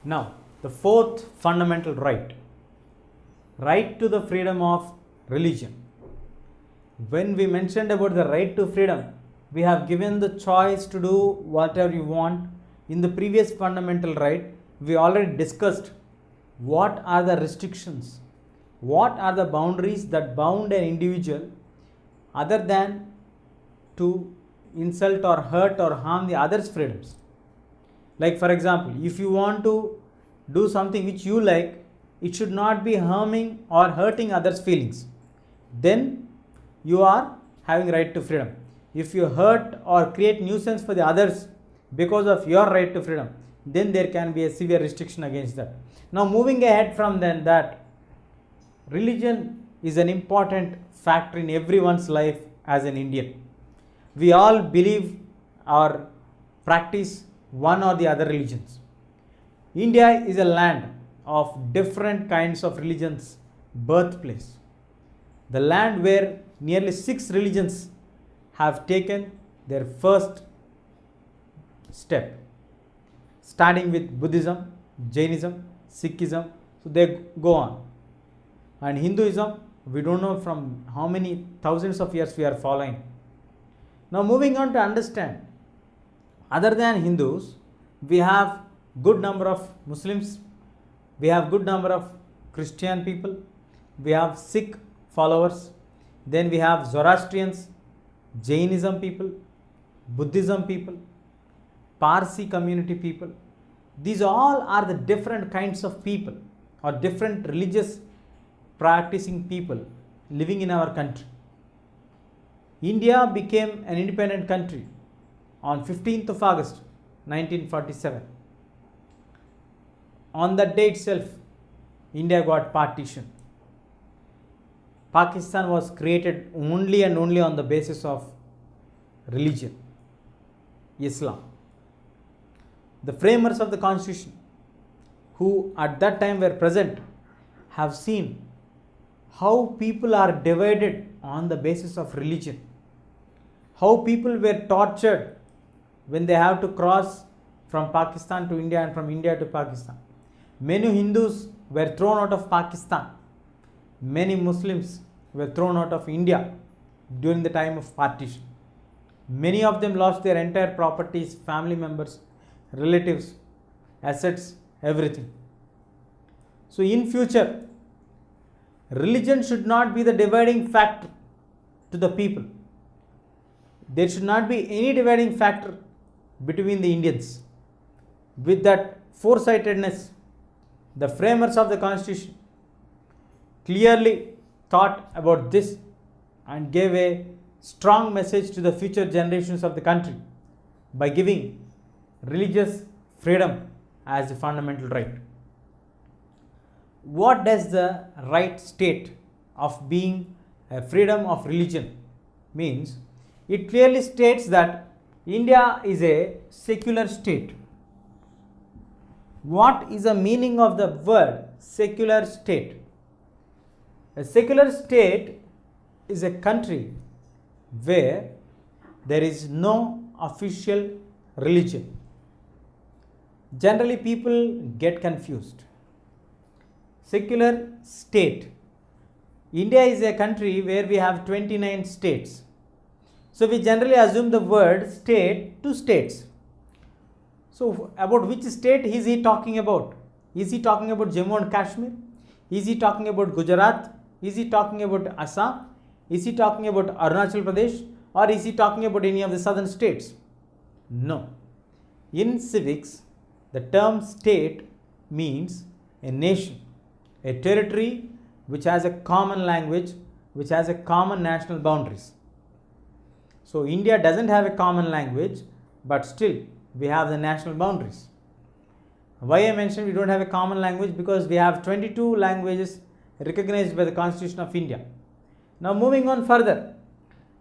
Now, the fourth fundamental right, right to the freedom of religion. When we mentioned about the right to freedom, we have given the choice to do whatever you want. In the previous fundamental right, we already discussed what are the restrictions, what are the boundaries that bound an individual other than to insult or hurt or harm the other's freedoms. Like for example, if you want to do something which you like, it should not be harming or hurting others' feelings. Then you are having right to freedom. If you hurt or create nuisance for the others because of your right to freedom, then there can be a severe restriction against that. Now moving ahead from then, that religion is an important factor in everyone's life as an Indian. We all believe or practice one or the other religions. India is a land of different kinds of religions birthplace. The land where nearly 6 religions have taken their first step, starting with Buddhism, Jainism, Sikhism, so they go on. And Hinduism, we don't know from how many thousands of years we are following. Now moving on to understand, other than Hindus, we have good number of Muslims, we have good number of Christian people, we have Sikh followers, then we have Zoroastrians, Jainism people, Buddhism people, Parsi community people. These all are the different kinds of people or different religious practicing people living in our country. India became an independent country on 15th of August 1947. On that day itself, India got partition. Pakistan was created only and only on the basis of religion, Islam. The framers of the constitution, who at that time were present, have seen how people are divided on the basis of religion, how people were tortured when they have to cross from Pakistan to India and from India to Pakistan. Many Hindus were thrown out of Pakistan. Many Muslims were thrown out of India during the time of partition. Many of them lost their entire properties, family members, relatives, assets, everything. So in future, religion should not be the dividing factor to the people. There should not be any dividing factor between the Indians. With that foresightedness, the framers of the constitution clearly thought about this and gave a strong message to the future generations of the country by giving religious freedom as a fundamental right. What does the right state of being a freedom of religion means? It clearly states that India is a secular state. What is the meaning of the word secular state? A secular state is a country where there is no official religion. Generally, people get confused. Secular state. India is a country where we have 29 states. So we generally assume the word state to states. So about which state is he talking about? Is he talking about Jammu and Kashmir? Is he talking about Gujarat? Is he talking about Assam? Is he talking about Arunachal Pradesh? Or is he talking about any of the southern states? No. In civics, the term state means a nation, a territory which has a common language, which has a common national boundaries. So India doesn't have a common language, but still we have the national boundaries. Why I mentioned we don't have a common language? Because we have 22 languages recognized by the Constitution of India. Now moving on further,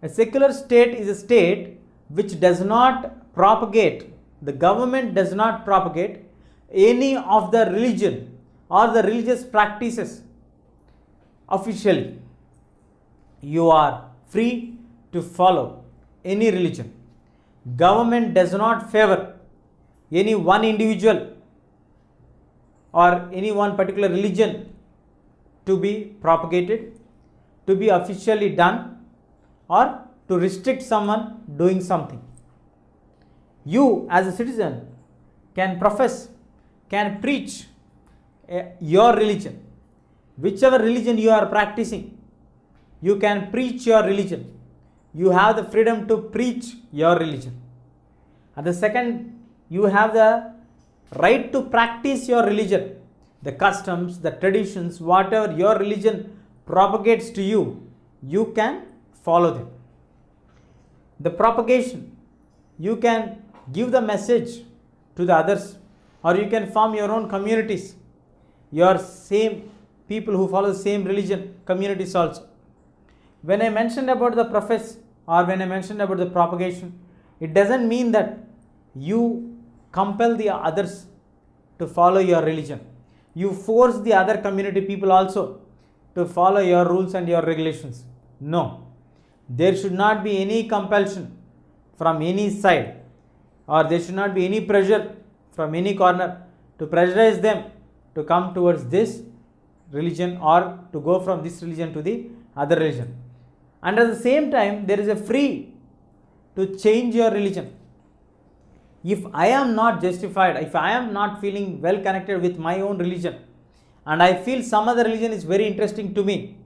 a secular state is a state which does not propagate, the government does not propagate any of the religion or the religious practices officially. You are free to follow any religion. Government does not favor any one individual or any one particular religion to be propagated, to be officially done, or to restrict someone doing something. You as a citizen can profess, can preach your religion. Whichever religion you are practicing, you can preach your religion. You have the freedom to preach your religion. And the second, you have the right to practice your religion. The customs, the traditions, whatever your religion propagates to you, you can follow them. The propagation, you can give the message to the others, or you can form your own communities, your same people who follow the same religion, communities also. When I mentioned about the profess, or when I mentioned about the propagation, it doesn't mean that you compel the others to follow your religion. You force the other community people also to follow your rules and your regulations. No, there should not be any compulsion from any side, or there should not be any pressure from any corner to pressurize them to come towards this religion or to go from this religion to the other religion. And at the same time, there is a free to change your religion. If I am not justified, if I am not feeling well connected with my own religion, and I feel some other religion is very interesting to me,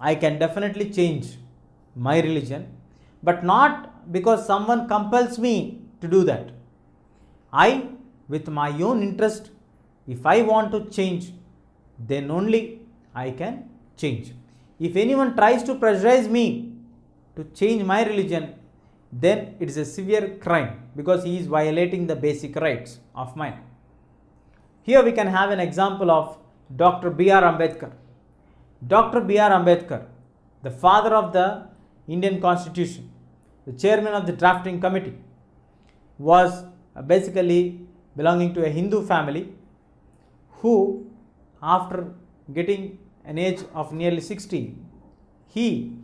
I can definitely change my religion, but not because someone compels me to do that. I, with my own interest, if I want to change, then only I can change. If anyone tries to pressurize me to change my religion, then it is a severe crime, because he is violating the basic rights of mine. Here we can have an example of Dr. B.R. Ambedkar. Dr. B.R. Ambedkar, the father of the Indian Constitution, the chairman of the drafting committee, was basically belonging to a Hindu family who, after getting an age of nearly 60, he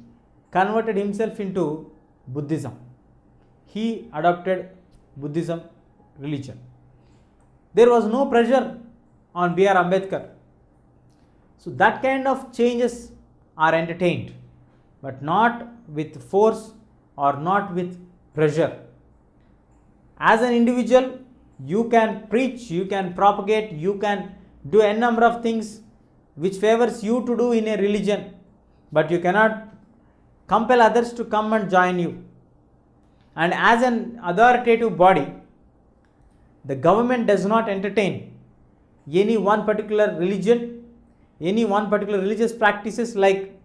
converted himself into Buddhism. He adopted Buddhism religion. There was no pressure on B.R. Ambedkar. So that kind of changes are entertained, but not with force or not with pressure. As an individual, you can preach, you can propagate, you can do a number of things which favors you to do in a religion, but you cannot compel others to come and join you. And as an authoritative body, the government does not entertain any one particular religion, any one particular religious practices. Like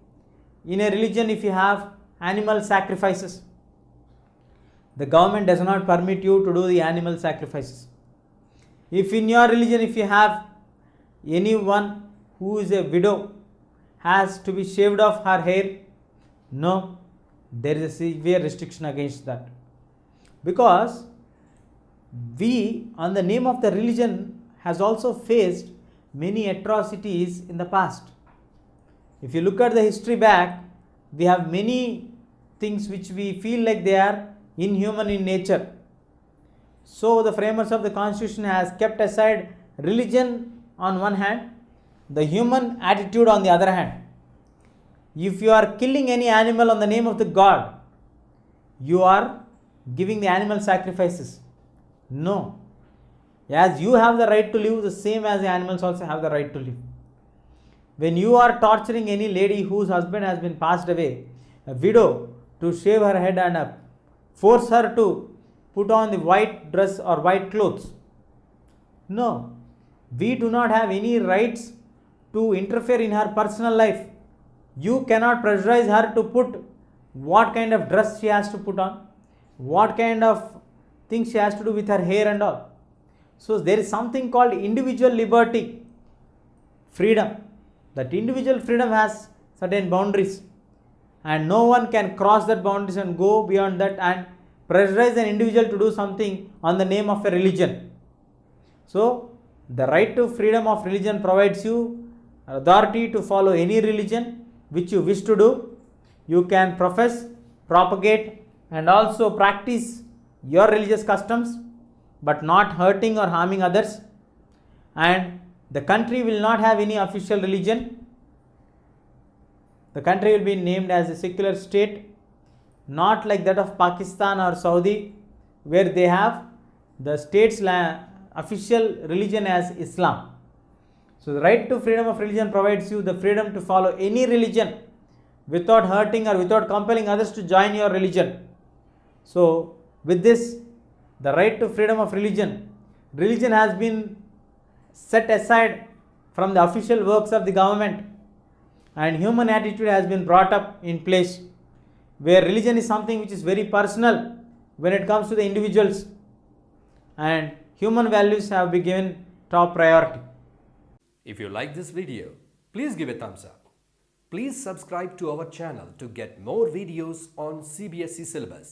in a religion, if you have animal sacrifices, the government does not permit you to do the animal sacrifices. If in your religion, if you have anyone who is a widow has to be shaved off her hair, no, there is a severe restriction against that. Because we, on the name of the religion, has also faced many atrocities in the past. If you look at the history back, we have many things which we feel like they are inhuman in nature. So the framers of the Constitution has kept aside religion on one hand, the human attitude on the other hand. If you are killing any animal on the name of the God, you are giving the animal sacrifices. No. As you have the right to live, the same as the animals also have the right to live. When you are torturing any lady whose husband has been passed away, a widow, to shave her head and force her to put on the white dress or white clothes, no, we do not have any rights to interfere in her personal life. You cannot pressurize her to put what kind of dress she has to put on, what kind of things she has to do with her hair and all. So there is something called individual liberty, freedom. That individual freedom has certain boundaries, and no one can cross that boundaries and go beyond that and pressurize an individual to do something on the name of a religion. So the right to freedom of religion provides you authority to follow any religion which you wish to do. You can profess, propagate, and also practice your religious customs, but not hurting or harming others. And The country will not have any official religion. The country will be named as a secular state, not like that of Pakistan or Saudi, where they have the state's official religion as Islam. So the right to freedom of religion provides you the freedom to follow any religion without hurting or without compelling others to join your religion. So with this, the right to freedom of religion has been set aside from the official works of the government, and human attitude has been brought up in place, where religion is something which is very personal when it comes to the individuals, and human values have been given top priority. If you like this video, please give a thumbs up. Please subscribe to our channel to get more videos on CBSE syllabus.